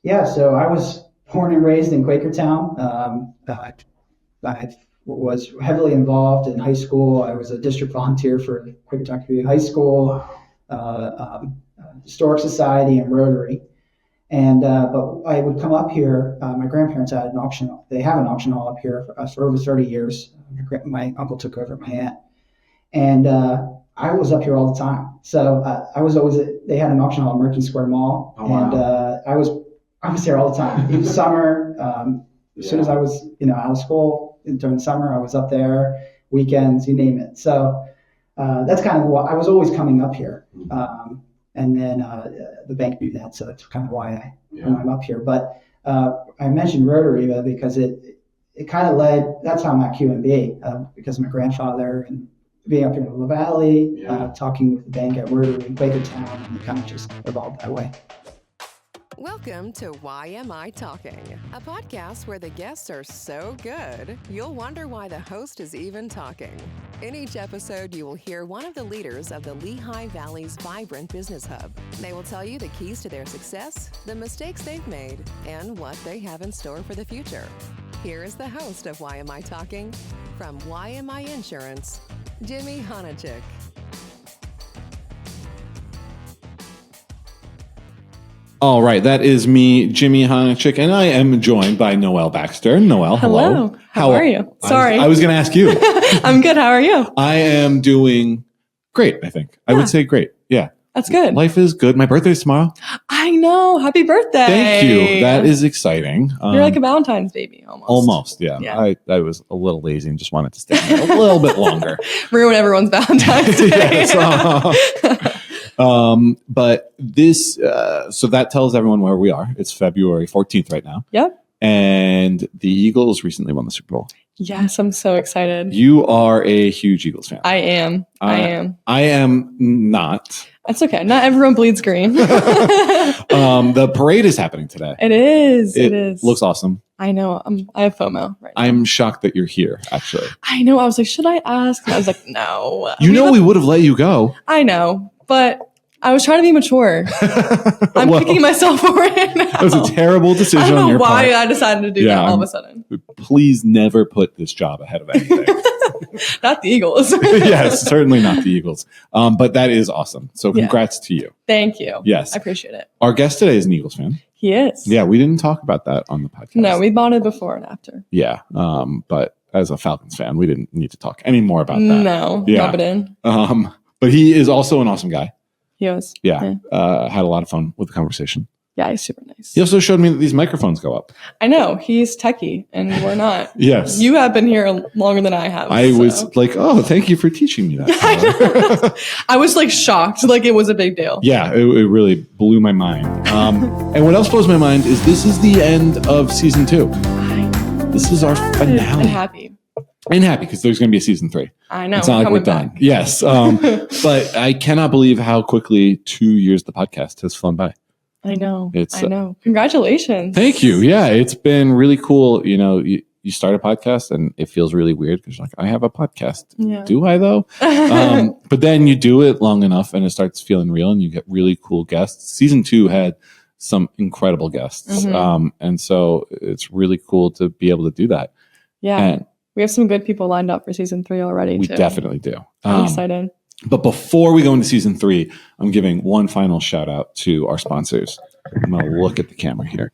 Yeah, so I was born and raised in Quakertown. I was heavily involved in high school. I was a district volunteer for Quakertown Community High School, Historic Society, and Rotary. And but I would come up here. My grandparents had an auction. They have an auction hall up here for over 30 years. My uncle took over my aunt, and I was up here all the time. So I was always. They had an auction hall at Merkin Square Mall, and I was there all the time. Even summer, as soon as I was out of school during the summer, I was up there. Weekends, you name it. So that's kind of why I was always coming up here. And then the bank knew that, so that's kind of why I'm up here. But I mentioned Rotary because it kind of led. That's how I'm at QNB because of my grandfather and being up here in the Valley, talking with the bank at Rotary in Quakertown, and it kind of just evolved that way. Welcome to YMI Talking, a podcast where the guests are so good, you'll wonder why the host is even talking. In each episode, you will hear one of the leaders of the Lehigh Valley's vibrant business hub. They will tell you the keys to their success, the mistakes they've made, and what they have in store for the future. Here is the host of YMI Talking, from YMI Insurance, Jimmy Honachik. All right, that is me, Jimmy Honachik, and I am joined by Noelle Baxter. Noelle, hello. How are you? Sorry. I was going to ask you. I'm good. How are you? I am doing great, I think. I would say great. Yeah. That's good. Life is good. My birthday's tomorrow. I know. Happy birthday. Thank you. That is exciting. You're like a Valentine's baby almost. Almost, yeah. I was a little lazy and just wanted to stay a little bit longer. Ruin everyone's Valentine's Day. Yes, but this, so that tells everyone where we are. It's February 14th right now. Yep. And the Eagles recently won the Super Bowl. Yes, I'm so excited. You are a huge Eagles fan. I am. I am not. That's okay. Not everyone bleeds green. The parade is happening today. It is. It is. Looks awesome. I know. I have FOMO right now. I'm shocked that you're here, actually. I know. I was like, should I ask? And I was like, no. We would have let you go. I know, but I was trying to be mature. I'm kicking myself for it now. It was a terrible decision on your part. I don't know why I decided to do that all of a sudden. Please never put this job ahead of anything. Not the Eagles. Yes, certainly not the Eagles. But that is awesome. So congrats to you. Thank you. Yes. I appreciate it. Our guest today is an Eagles fan. He is. Yeah, we didn't talk about that on the podcast. No, we bonded before and after. Yeah. But as a Falcons fan, we didn't need to talk any more about that. No. Yeah. Rub it in. But he is also an awesome guy. He was. Yeah. Had a lot of fun with the conversation. Yeah, he's super nice. He also showed me that these microphones go up. I know. He's techie, and we're not. Yes. You have been here longer than I have. I was like, oh, thank you for teaching me that. I was like shocked. Like it was a big deal. Yeah, it really blew my mind. And what else blows my mind is this is the end of season 2. This is our finale. I'm happy. And happy because there's going to be a season 3. I know. It's not like we're done. Back. Yes. But I cannot believe how quickly 2 years the podcast has flown by. I know. I know. Congratulations. Thank you. Yeah, it's been really cool. You start a podcast and it feels really weird because you're like, I have a podcast. Yeah. Do I though? But then you do it long enough and it starts feeling real and you get really cool guests. Season 2 had some incredible guests. Mm-hmm. And so it's really cool to be able to do that. Yeah. And we have some good people lined up for season 3 already. We definitely do. I'm excited. But before we go into season 3, I'm giving one final shout out to our sponsors. I'm going to look at the camera here.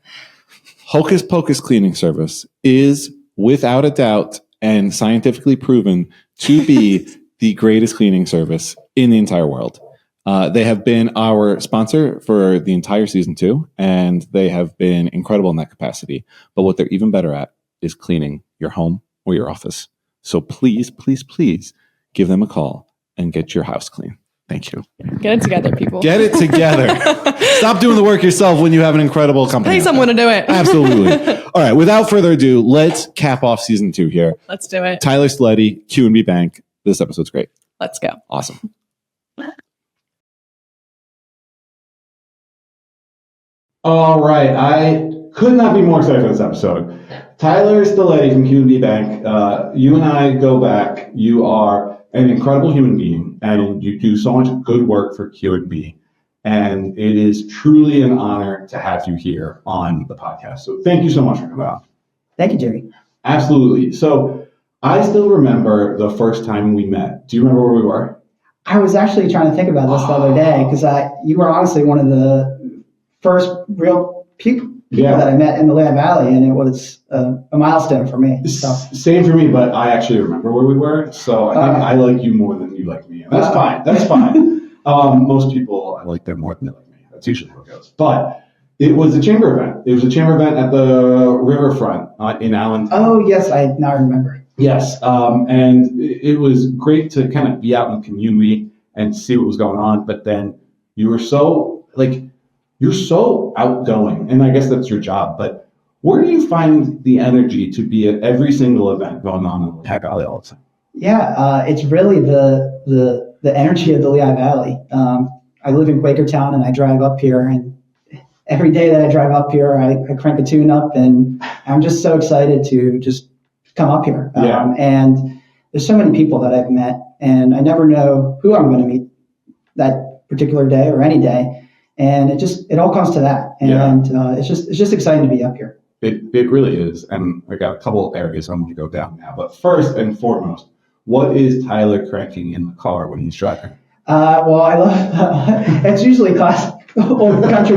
Hocus Pocus Cleaning Service is without a doubt and scientifically proven to be the greatest cleaning service in the entire world. They have been our sponsor for the entire season 2, and they have been incredible in that capacity. But what they're even better at is cleaning your home or your office. So please, please, please give them a call and get your house clean. Thank you. Get it together, people. Get it together. Stop doing the work yourself when you have an incredible company. Pay someone to do it. Absolutely. All right. Without further ado, let's cap off season 2 here. Let's do it. Tyler Stalletti, QNB Bank. This episode's great. Let's go. Awesome. All right. I could not be more excited for this episode. Tyler Stalletti from QNB Bank. You and I go back. You are an incredible human being, and you do so much good work for QNB. And it is truly an honor to have you here on the podcast. So thank you so much for coming on. Thank you, Jerry. Absolutely. So I still remember the first time we met. Do you remember where we were? I was actually trying to think about this the other day because you were honestly one of the first real people that I met in the Lehigh Valley, and it was a milestone for me. So. Same for me, but I actually remember where we were. So I think I like you more than you like me. And that's fine. That's fine. Most people, I like them more than they like me. That's usually how it goes. But it was a chamber event. It was a chamber event at the riverfront in Allentown. Oh, yes, I now remember. Yes, and it was great to kind of be out in the community and see what was going on. But then you were you're so outgoing, and I guess that's your job. But where do you find the energy to be at every single event going on in the Lehigh Valley all the time? Yeah, it's really the energy of the Lehigh Valley. I live in Quakertown, and I drive up here, and every day that I drive up here, I crank a tune up, and I'm just so excited to just come up here. And there's so many people that I've met, and I never know who I'm going to meet that particular day or any day. And it all comes to that. And it's just exciting to be up here. It really is. And I got a couple areas I'm going to go down now. But first and foremost, what is Tyler cranking in the car when he's driving? Well, I love it's usually classic old country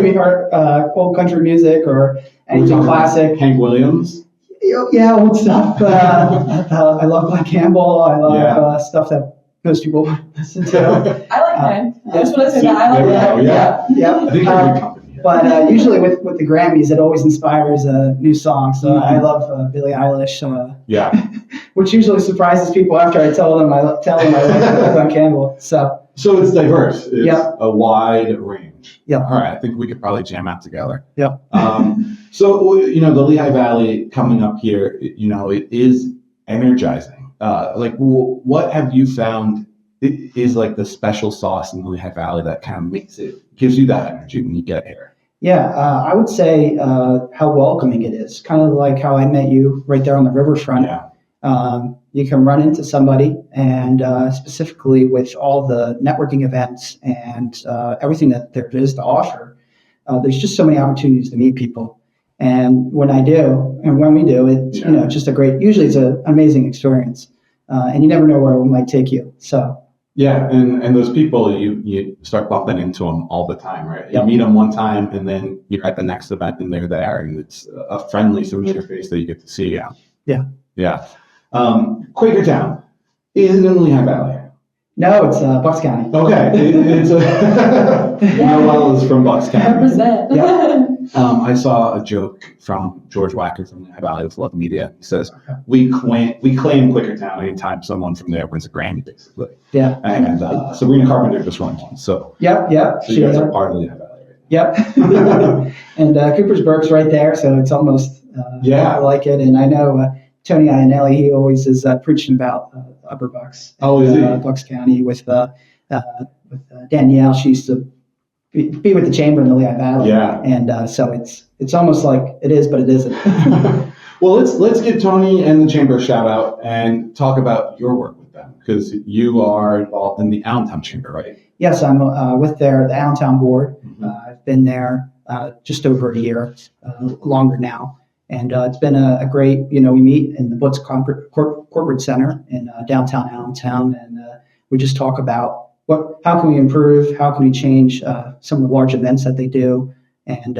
music or anything classic. Hank Williams? Yeah, old stuff. I love Black Campbell. I love stuff that most people listen to. I like Hank. I just want to say that. I like Hank. Yeah. I think you're good company. But usually with the Grammys, it always inspires a new song. So I love Billie Eilish. Which usually surprises people after I tell them I like Black Campbell. So it's diverse. It's a wide range. Yeah. All right. I think we could probably jam out together. Yeah. So the Lehigh Valley coming up here, it is energizing. What have you found is like the special sauce in the Lehigh Valley that kind of gives you that energy when you get here? Yeah, I would say how welcoming it is. Kind of like how I met you right there on the riverfront. Yeah. You can run into somebody, and specifically with all the networking events and everything that there is to offer, there's just so many opportunities to meet people. And when we do, it's just usually it's an amazing experience. And you never know where it might take you. So. Yeah, and those people, you start bumping into them all the time, right? You meet them one time, and then you're at the next event, and they're there, and it's a friendly, familiar face that you get to see. Yeah. Quakertown isn't in the Lehigh Valley. No, it's Bucks County. Okay, it's Wild is from Bucks County. Represent. Yeah. I saw a joke from George Wacker from the Lehigh Valley with Love Media. He says, we claim Quakertown anytime someone from there wins a Grammy, basically. Yeah. And Sabrina Carpenter just won one. So Yep. So you guys are part of the Lehigh Valley right now. Yep. And Coopersburg's right there, so it's almost I like it. And I know Tony Iannelli, he always is preaching about Upper Bucks. Oh, is he? Bucks County with Danielle. She used to be with the chamber in the Lehigh Valley. Yeah. And so it's almost like it is, but it isn't. Well, let's give Tony and the chamber a shout out and talk about your work with them, because you are involved in the Allentown Chamber, right? Yes, I'm with the Allentown board. Mm-hmm. I've been there just over a year, longer now. And it's been a great, we meet in the Butts Corporate Center in downtown Allentown, and we just talk about how can we improve, how can we change some of the large events that they do, and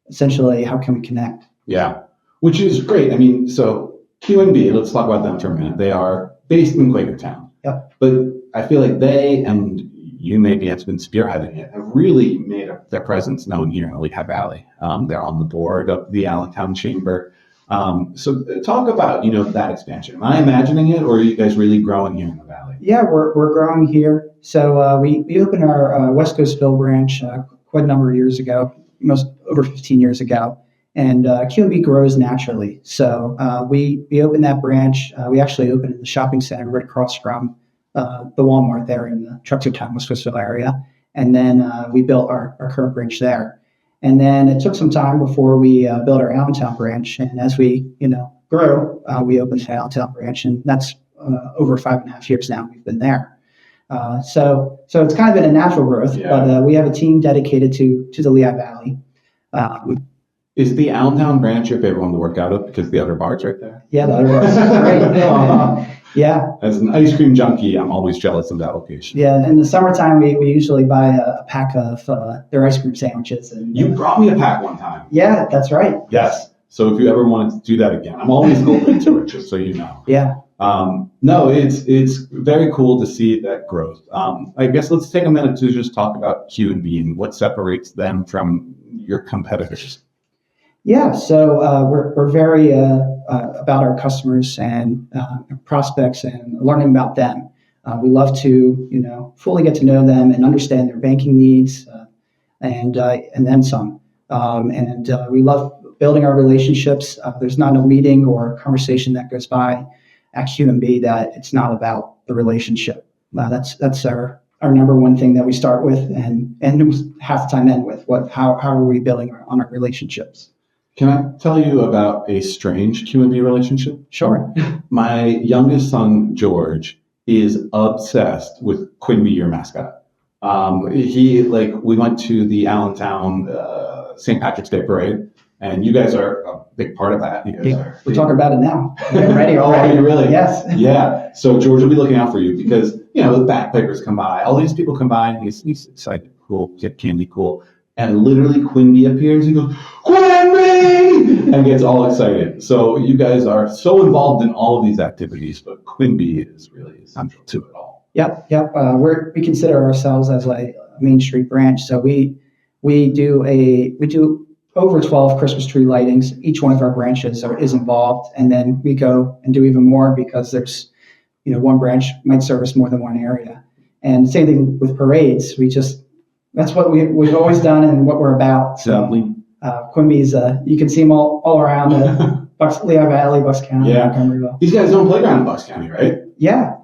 essentially how can we connect. Yeah, which is great. I mean, so QNB, let's talk about them for a minute. They are based in Quakertown. Yep. But I feel like they, and you maybe have been spearheading it, have really made their presence known here in the Lehigh Valley. They're on the board of the Allentown Chamber. So talk about, that expansion. Am I imagining it, or are you guys really growing here in the Valley? Yeah, we're growing here. So we opened our West Coastville branch quite a number of years ago, over 15 years ago. And QNB grows naturally. So we opened that branch. We actually opened in the shopping center right across from the Walmart there in the Stroudsburg, West Coastville area. And then we built our current branch there. And then it took some time before we built our Allentown branch. And as we, grew, we opened the Allentown branch. And that's over 5.5 years now we've been there. So it's kind of been a natural growth, but we have a team dedicated to the Lehigh Valley. Is the Allentown branch your favorite one to work out of because the other bar's right there? Yeah, the other bar's great. Yeah. As an ice cream junkie, I'm always jealous of that location. Yeah, in the summertime, we usually buy a pack of their ice cream sandwiches. And you brought me a pack one time. Yeah, that's right. Yes. So if you ever wanted to do that again, I'm always open to it, just so you know. Yeah. No, it's very cool to see that growth. I guess let's take a minute to just talk about QNB and what separates them from your competitors. Yeah, so we're very about our customers and prospects and learning about them. We love to, fully get to know them and understand their banking needs, and then some. We love building our relationships. There's not a meeting or a conversation that goes by at QNB that it's not about the relationship. That's our number one thing that we start with, and half the time end with. How are we building on our relationships? Can I tell you about a strange QNB relationship? Sure. My youngest son, George, is obsessed with QNB, your mascot. We went to the Allentown St. Patrick's Day Parade, and you guys are a big part of that. We're talking about it now. We're ready already. Oh, really? Yes. Yeah. So George will be looking out for you because, the backpackers come by. All these people come by, and he's excited. Cool. Get candy. Cool. And literally QNB appears. He goes, QNB! And gets all excited. So you guys are so involved in all of these activities, but QNB is really central to it all. Yep. We consider ourselves as a Main Street branch. So we do over 12 Christmas tree lightings. Each one of our branches is involved, and then we go and do even more because there's, one branch might service more than one area. And same thing with parades. That's what we've always done and what we're about. So QNB's, you can see them all around Lehigh Valley, Bucks County, Montgomeryville. These guys don't play around in Bucks County, right? Yeah.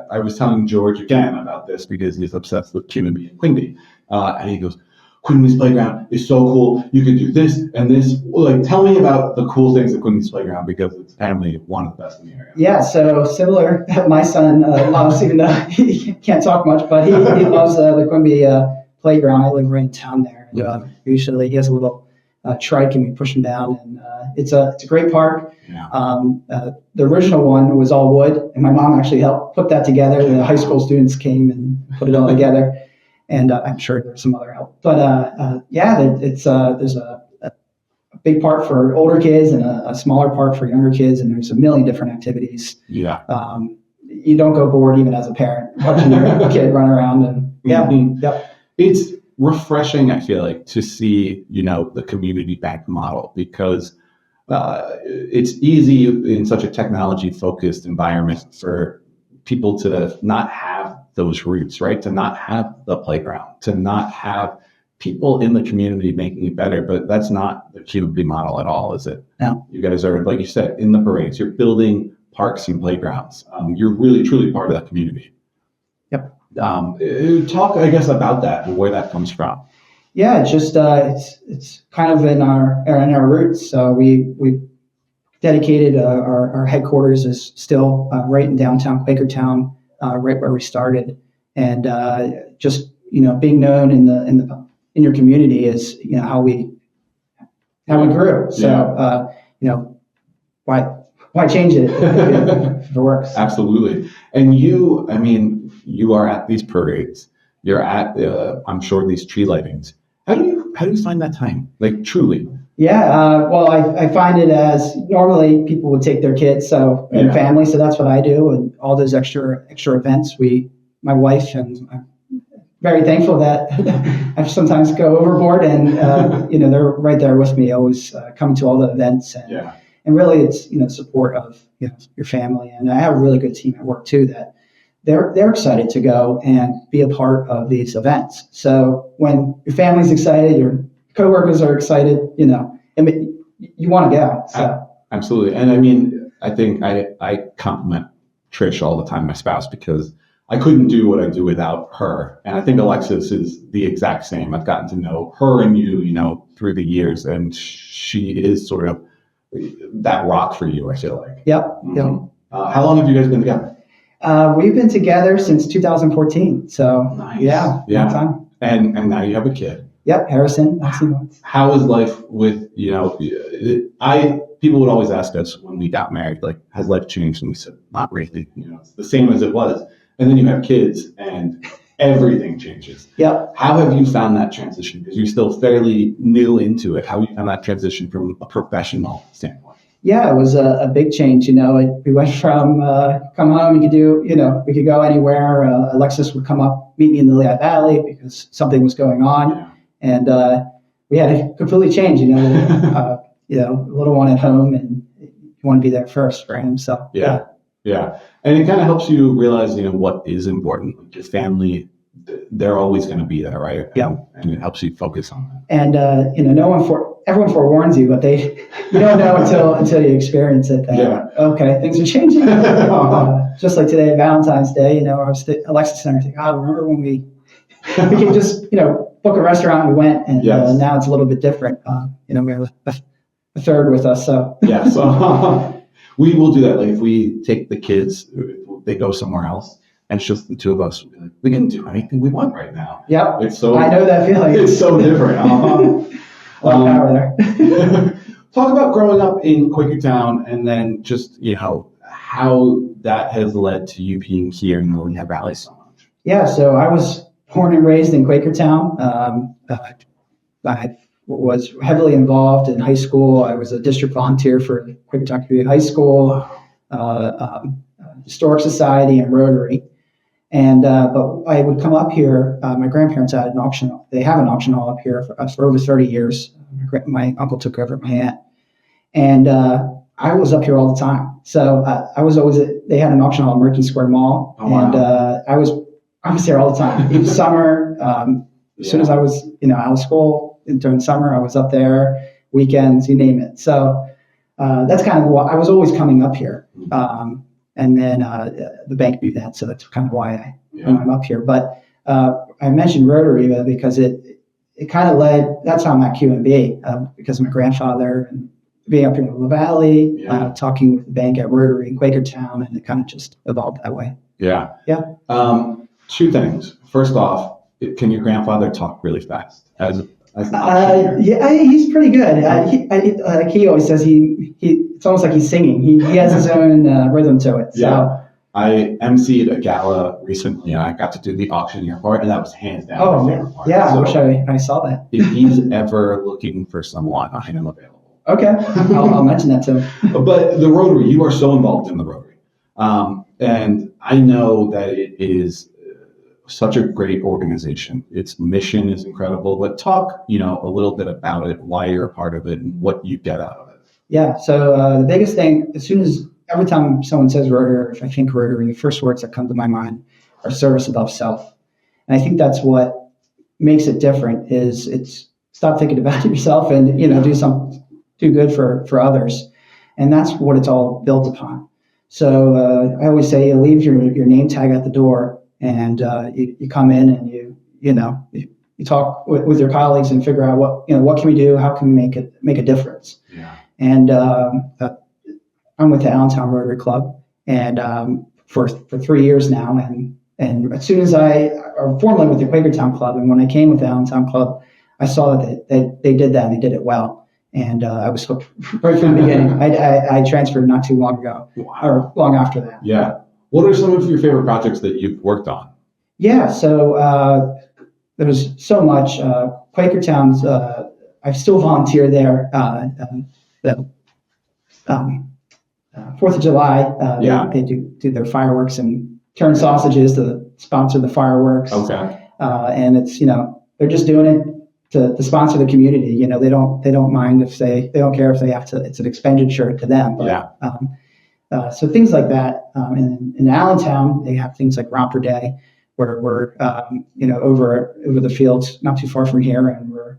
I was telling George again about this because he's obsessed with QNB and QNB. And he goes, QNB's playground is so cool. You could do this and this. Tell me about the cool things at QNB's playground because it's apparently one of the best in the area. Yeah, so similar. My son loves, even though he can't talk much, but he loves the QNB playground. I live right in town there. And, usually he has a little trike and we push him down, and it's a great park. Yeah. The original one was all wood, and my mom actually helped put that together. The high school students came and put it all together, and I'm sure there's some other help. But there's a big part for older kids and a smaller part for younger kids, and there's a million different activities. Yeah. You don't go bored even as a parent watching your kid run around, and Yep. It's refreshing, I feel like, to see, the community bank model because it's easy in such a technology-focused environment for people to not have those roots, right? To not have the playground, to not have people in the community making it better. But that's not the QNB model at all, is it? No. You guys are, like you said, in the parades. You're building parks and playgrounds. You're really, truly part of that community. Yep. Talk, I guess, about that and where that comes from. Yeah, it's just it's kind of in our roots. So we dedicated our headquarters is still right in downtown Quakertown, right where we started, and just being known in your community is how we grew. So why change it if it works? Absolutely. And you are at these parades. You're at, I'm sure, these tree lightings. How do you find that time? Truly? Yeah. Well, I find it as normally people would take their kids and family. So that's what I do. And all those extra events, my wife, and I'm very thankful that I sometimes go overboard, and they're right there with me, always coming to all the events. And really it's, support of, your family. And I have a really good team at work too, that they're excited to go and be a part of these events. So when your family's excited, your coworkers are excited, you want to go. So. Absolutely. And I think I compliment Trish all the time, my spouse, because I couldn't do what I do without her. And I think Alexis is the exact same. I've gotten to know her and you, through the years, and she is sort of that rock for you, I feel like. Yep. Mm-hmm. How long have you guys been together? We've been together since 2014. So Nice. yeah, Yeah. long time. And now you have a kid. Yep, Harrison. 19 months. How is life with, people would always ask us when we got married, like, has life changed? And we said, not really. It's the same as it was. And then you have kids and everything changes. Yep. How have you found that transition? Because you're still fairly new into it. How have you found that transition from a professional standpoint? Yeah, it was a big change. We went from come home, we could go anywhere. Alexis would come up, meet me in the Lehigh Valley because something was going on. Yeah. And we had to completely change, little one at home, and you want to be there first for him. So Yeah. And it kind of helps you realize, what is important. Like your family, they're always going to be there, right? Yeah. And it helps you focus on that. And everyone forewarns you, but you don't know until you experience it. Okay, things are changing. Just like today, Valentine's Day. Alexis and I were thinking, remember when we could just book a restaurant, and we went, and Yes. now it's a little bit different. We have a third with us, so Yeah, so we will do that. Like if we take the kids, they go somewhere else, and it's just the two of us. We can do anything we want right now. Yep, It's so I know that feeling. It's so different. A lot of power there. Talk about growing up in Quakertown, and then just how that has led to you being here in the Lehigh Valley so much. Yeah, so I was born and raised in Quakertown. I was heavily involved in high school. I was a district volunteer for Quakertown Community High School, Historic Society, and Rotary. And but I would come up here. My grandparents had an auction. They have an auction hall up here for over 30 years. My uncle took over my aunt, and I was up here all the time. So I was always. They had an auction hall at Merchant Square Mall, and I was there all the time. Even summer, as soon as I was out of school during summer, I was up there. Weekends, you name it. So that's kind of why I was always coming up here. And then the bank knew that, so that's kind of why I'm up here. But I mentioned Rotary because it kind of led. That's how I'm at QNB because of my grandfather and being up here in the Valley, talking with the bank at Rotary in Quakertown, and it kind of just evolved that way. Yeah. Yeah. Two things. First off, can your grandfather talk really fast? Yeah, he's pretty good. He always says it's almost like he's singing. He has his own rhythm to it. So. Yeah. I emceed a gala recently, and I got to do the auctioneer part, and that was hands down my favorite part. Yeah, So I wish I saw that. if he's ever looking for someone, I am available. Okay, I'll mention that to him. But the Rotary, you are so involved in the Rotary. And I know that it is such a great organization. Its mission is incredible, but talk, a little bit about it, why you're a part of it, and what you get out of it. Yeah, so the biggest thing, every time someone says Rotary, or if I think Rotary, the first words that come to my mind are service above self. And I think that's what makes it different is it's stop thinking about yourself and, do good for others. And that's what it's all built upon. So I always say you leave your name tag at the door and you come in and you talk with your colleagues and figure out what can we do? How can we make a difference? Yeah. And I'm with the Allentown Rotary Club and for 3 years now. And as soon as or formerly with the Quakertown Club, and when I came with the Allentown Club, I saw that they did that and they did it well. And I was hooked right from the beginning. I transferred not too long ago, or long after that. Yeah. What are some of your favorite projects that you've worked on? Yeah, so there was so much. Quakertown's, I still volunteer there. The 4th of July, they do their fireworks and turn sausages to sponsor the fireworks. Okay. And it's, they're just doing it to sponsor the community. They don't mind if they don't care if they have to, it's an expenditure to them. But, so things like that. In Allentown, they have things like Romper Day, where we're over the fields, not too far from here, and we're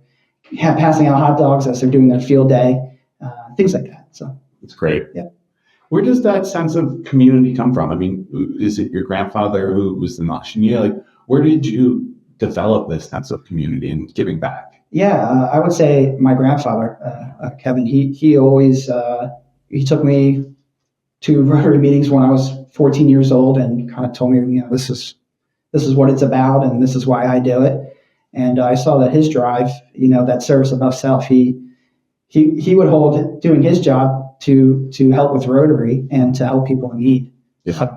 passing out hot dogs as they're doing their field day, things like that. So it's great. Yeah. Where does that sense of community come from? I mean, is it your grandfather who was an auctioneer? Like, where did you develop this sense of community and giving back? Yeah, I would say my grandfather, Kevin. He always he took me to Rotary meetings when I was 14 years old and kind of told me, this is what it's about, and this is why I do it. And I saw that his drive, that service above self, he would hold doing his job to help with Rotary and to help people in need. Yeah.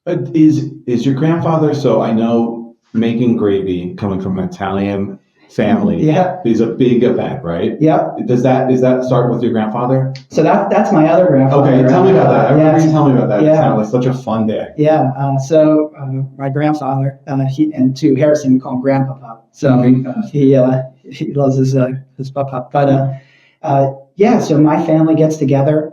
Is your grandfather? So I know making gravy coming from an Italian family. Yeah. Is a big event, right? Yeah. Does that start with your grandfather? So that's my other grandfather. Okay, tell me about that. I remember Yeah. you telling me about that. Yeah. It sounded like such a fun day. Yeah. So my grandfather, and to Harrison, we call him Grandpapa. So he loves his papa. But so my family gets together.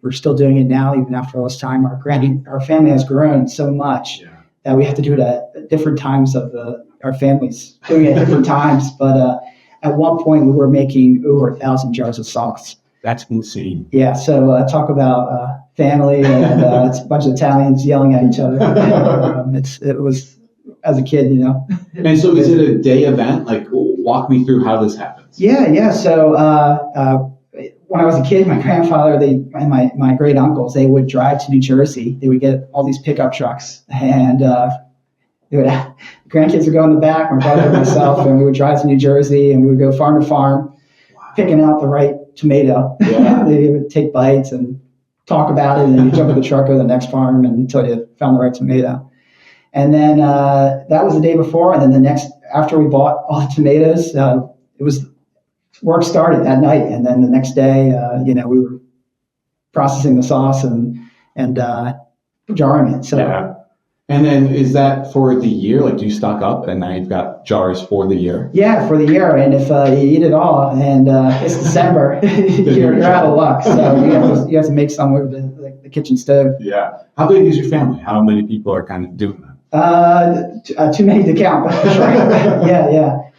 We're still doing it now, even after all this time. Our family has grown so much that we have to do it at different times of our families doing it at different times. But at one point, we were making over 1,000 jars of sauce. That's insane. Yeah. So talk about family, and it's a bunch of Italians yelling at each other. It was as a kid, And so, is it a day event? Like, walk me through how this happens. Yeah. So when I was a kid, my grandfather, and my great uncles, they would drive to New Jersey. They would get all these pickup trucks, and the grandkids would go in the back, my brother and myself, and we would drive to New Jersey, and we would go farm to farm, picking out the right tomato. Yeah. They would take bites and talk about it, and then you jump in the truck, go to the next farm until you found the right tomato. And then that was the day before, and then after we bought all the tomatoes, work started that night, and then the next day, we were processing the sauce and jarring it. So. Yeah. And then is that for the year? Like, do you stock up and now you've got jars for the year? Yeah, for the year. And if you eat it all and it's December, you're out of luck. So you have to make some with the kitchen stove. Yeah. How big is your family? How many people are kind of doing that? Too many to count. Yeah.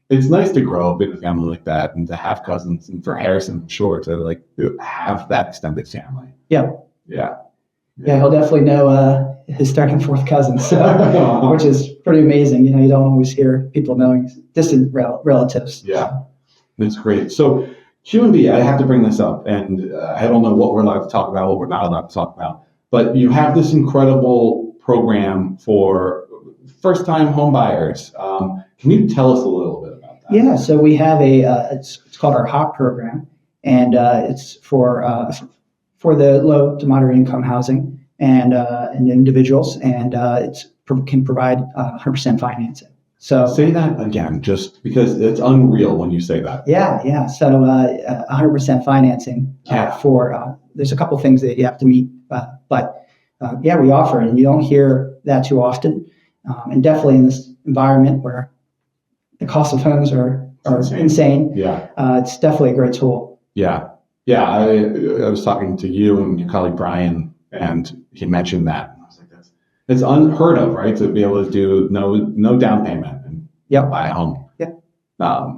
It's nice to grow up in a family like that and to have cousins, and for Harrison, I'm sure, to have that extended family. Yeah. Yeah. Yeah, he'll definitely know his third and fourth cousins, which is pretty amazing. You don't always hear people knowing distant relatives. Yeah, that's great. So QNB, I have to bring this up, and I don't know what we're allowed to talk about, what we're not allowed to talk about, but you have this incredible program for first-time home buyers. Can you tell us a little bit about that? Yeah, so we have it's called our HOP program, and it's for the low to moderate income housing and individuals, and can provide 100% financing. So say that again, just because it's unreal when you say that. Yeah. So 100% financing for there's a couple things that you have to meet, but we offer it, and you don't hear that too often, and definitely in this environment where the cost of homes are insane. Yeah, it's definitely a great tool. Yeah. Yeah, I was talking to you and your colleague Brian, and he mentioned that. And I was like, it's unheard of, right? To be able to do no down payment and buy a home. Yeah.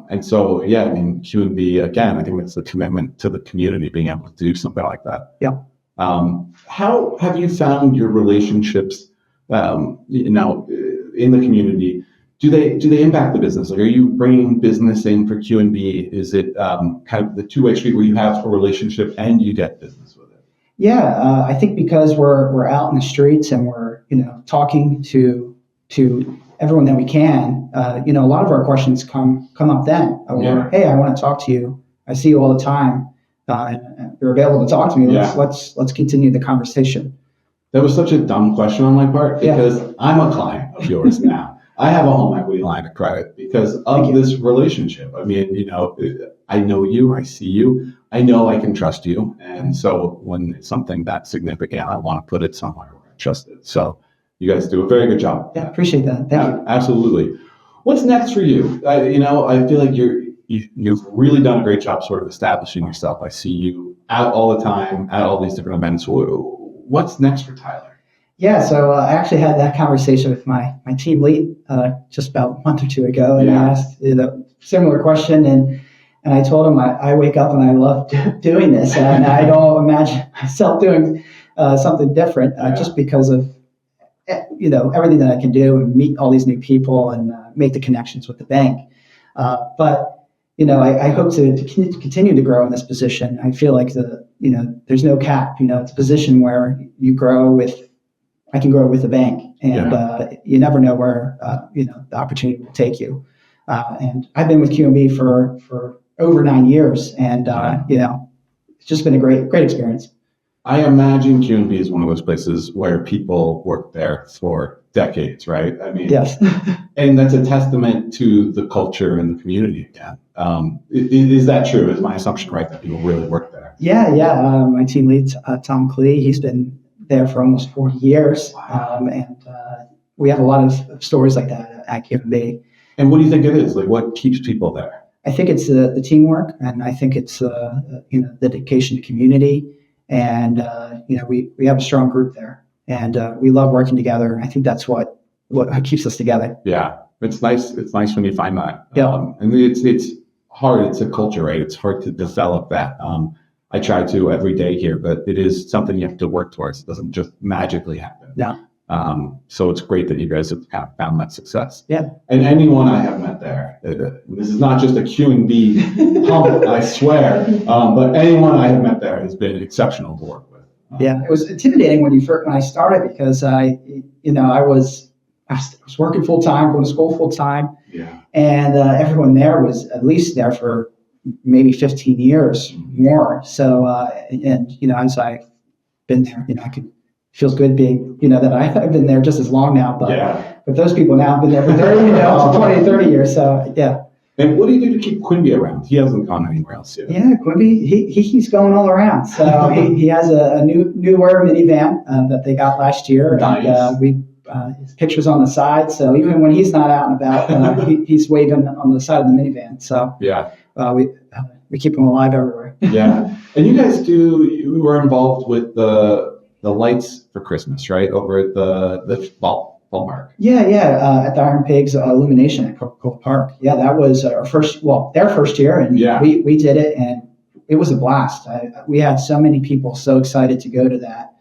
And so, QNB, again, I think it's a commitment to the community being able to do something like that. Yeah. How have you found your relationships, in the community? Do they impact the business? Like, are you bringing business in for QNB? Is it kind of the two-way street where you have a relationship and you get business with it? Yeah, I think because we're out in the streets and we're talking to everyone that we can. A lot of our questions come up then. Hey, I want to talk to you. I see you all the time. And you're available to talk to me. Let's continue the conversation. That was such a dumb question on my part because I'm a client of yours now. I have a home equity line of credit because of this relationship. I know you, I see you, I know I can trust you. And so when it's something that significant, I want to put it somewhere where I trust it. So you guys do a very good job. Yeah, appreciate that. Thank you. Absolutely. What's next for you? I feel like you've really done a great job sort of establishing yourself. I see you out all the time at all these different events. What's next for Tyler? Yeah, so I actually had that conversation with my team lead just about a month or two ago, and I asked a similar question, and I told him I wake up and I love doing this, and I don't imagine myself doing something different just because of everything that I can do and meet all these new people and make the connections with the bank. But I hope to continue to grow in this position. I feel like there's no cap. It's a position where you grow with I can grow with the bank, and you never know where the opportunity will take you. And I've been with QNB for over 9 years, and it's just been a great experience. I imagine QNB is one of those places where people work there for decades, right? I mean, yes. And that's a testament to the culture and the community again. Is that true? Is my assumption right that people really work there? Yeah. My team lead, Tom Klee, he's been there for almost 40 years. Wow. And we have a lot of stories like that at QNB. And what do you think it is? Like, what keeps people there? I think it's the teamwork, and I think it's the dedication to community. And we have a strong group there, and we love working together. I think that's what keeps us together. Yeah, it's nice. It's nice when you find that. Yeah, and it's hard. It's a culture, right? It's hard to develop that. I try to every day here, but it is something you have to work towards. It doesn't just magically happen. Yeah. So it's great that you guys have kind of found that success. Yeah. And anyone I have met there, this is not just a QNB pump, I swear, but anyone I have met there has been exceptional to work with. Yeah, it was intimidating when I started, because I was working full time, going to school full time. Yeah. And everyone there was at least there for maybe 15 years more. So as I've been there, feels good being, that I've been there just as long now, but those people now have been there for 20, 30 years. So yeah. And what do you do to keep Quimby around? He hasn't gone anywhere else yet. Yeah, Quimby, he's going all around. So he has a newer minivan that they got last year. Nice. And his picture's on the side. So even when he's not out and about, he's waving on the side of the minivan. So yeah, we keep him alive everywhere. Yeah. And you guys you were involved with the lights for Christmas, right? Over at the ballpark. Yeah. At the Iron Pigs illumination at Coca-Cola Park. Yeah, that was their first year, and we did it, and it was a blast. We had so many people so excited to go to that,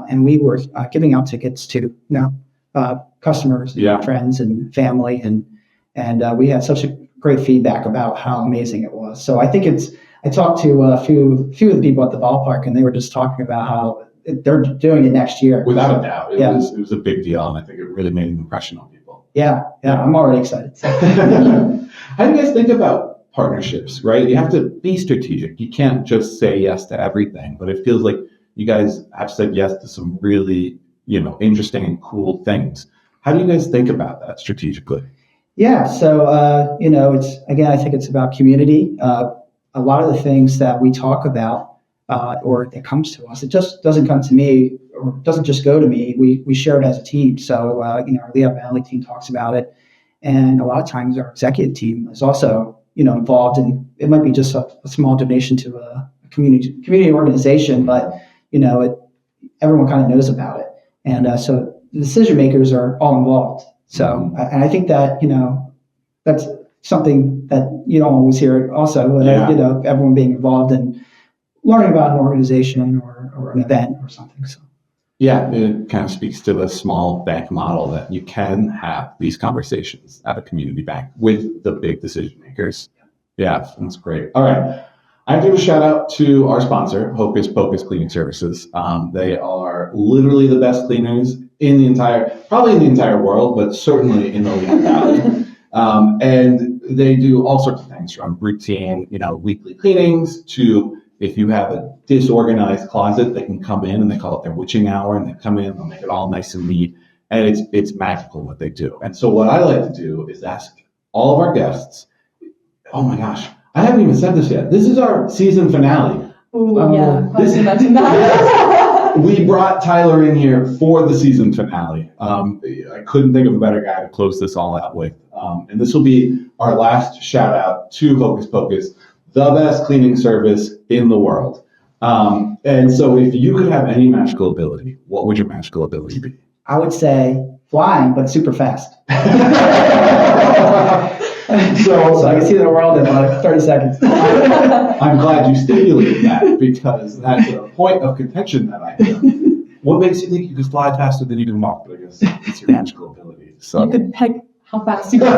and we were giving out tickets to customers, and friends, and family, and we had such a great feedback about how amazing it was. So I think I talked to a few of the people at the ballpark, and they were just talking about how they're doing it next year. Without a doubt. It was a big deal, and I think it really made an impression on people. Yeah, I'm already excited. How do you guys think about partnerships, right? You have to be strategic. You can't just say yes to everything, but it feels like you guys have said yes to some really, interesting and cool things. How do you guys think about that strategically? Yeah, so, I think it's about community. A lot of the things that we talk about, or it comes to us, it just doesn't come to me, or doesn't just go to me. We share it as a team. So, our Lehigh Valley team talks about it. And a lot of times our executive team is also, involved, and it might be just a small donation to a community organization, but, everyone kind of knows about it. And so the decision makers are all involved. So, and I think that, that's something that you don't always hear also, everyone being involved in learning about an organization or an event or something. So. Yeah, it kind of speaks to the small bank model that you can have these conversations at a community bank with the big decision makers. Yeah, that's great. All right. I give a shout out to our sponsor, Hocus Pocus Cleaning Services. They are literally the best cleaners probably in the entire world, but certainly in the Lehigh Valley. And they do all sorts of things, from routine, weekly cleanings, to if you have a disorganized closet, they can come in, and they call it their witching hour, and they come in, they'll make it all nice and neat, and it's magical what they do. And so what I like to do is ask all of our guests, oh my gosh, I haven't even said this yet. This is our season finale. We brought Tyler in here for the season finale. I couldn't think of a better guy to close this all out with. And this will be our last shout out to Hocus Pocus, the best cleaning service in the world. And so if you could have any magical ability, what would your magical ability be? I would say flying, but super fast. So I can see the world in like 30 seconds. I'm glad you stipulated that, because that's a point of contention that I have. What makes you think you could fly faster than you can walk? But I guess it's your magical ability. So you could peg how fast you go.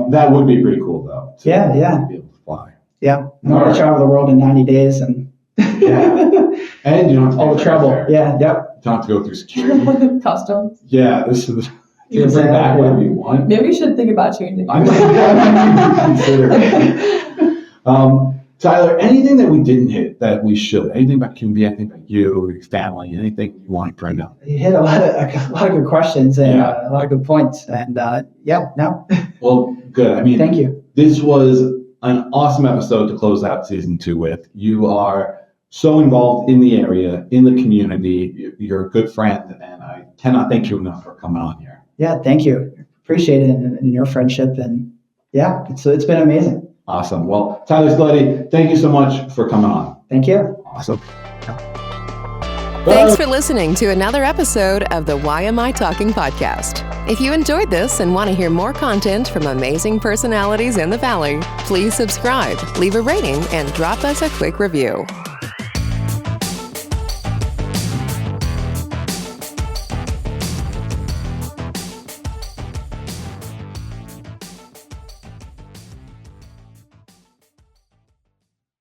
That would be pretty cool, though. Yeah. Be able to fly. Yeah. I want to travel the world in 90 days, and and you don't have all the trouble. Yeah. Yep. don't have to go through security. Custom. Yeah, this is. You can bring back whatever you want. Maybe we should think about changing. I might consider it. Tyler, anything that we didn't hit that we should? Anything about QNB? Anything about you, your family? Anything you want to bring up? You hit a lot of good questions and a lot of good points. And no. Well, good. I mean, Thank you. This was an awesome episode to close out season 2 with. You are so involved in the area, in the community. You're a good friend, and I cannot thank you enough for coming on here. Yeah, thank you. Appreciate it and your friendship. And it's been amazing. Awesome. Well, Tyler Stalletti, thank you so much for coming on. Thank you. Awesome. Thanks for listening to another episode of the YMI Talking Podcast. If you enjoyed this and want to hear more content from amazing personalities in the Valley, please subscribe, leave a rating, and drop us a quick review.